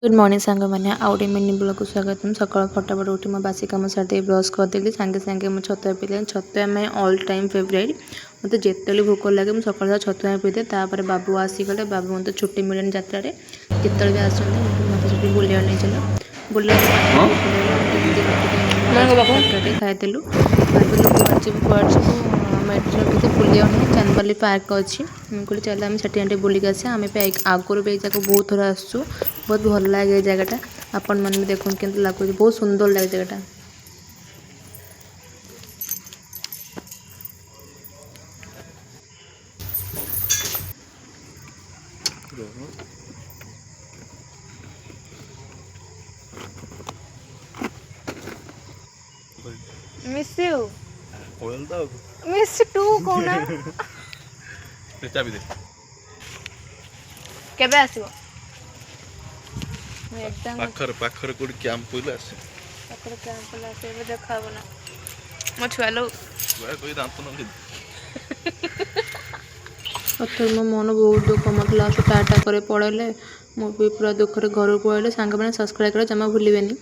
Good morning सांग मैंने आउटे mini blog को स्वागत सकाल फटाफट उठी मैं बासी कम सारे ब्रश करदेली सांगे सांगे मुझे छतुआ पीले छतुआ मैं ऑल टाइम फेवरेट मत जिते भोक लगे मुझे सकाल छतुआ पीदे तापर बाबू आसीगले बाबू मत छुट्टी मिले यात्रा जिते भी आस मत छुट्टी बुलिया नहीं चल बुलिया खाइदेलु भाविलु कुआड़ मेट्रो बुलिया नहीं चांदबाली पार्क अच्छी कहली चल आम से बुलिक आसा आम आगुरी भी जगह बहुत थर आसू बहुत भल लगे जगटा आपण मैंने भी देखो के लगुच बहुत सुंदर लगे जगटा मिस यू Oil dog. मिस टू कोना चाबी दे केबे आसीबो मैं एकदम पाखर कोड कैंप पइला आसे पाखर कैंप ला से देखाबो ना मो छुआलो वे कोई दांत न पत्थर मो मन बहुत दुख मत लास्ट टाटा करे पड़े मुझे पूरा दुख घर को आइले सांग मैंने सब्सक्राइब कर जमा भूलें।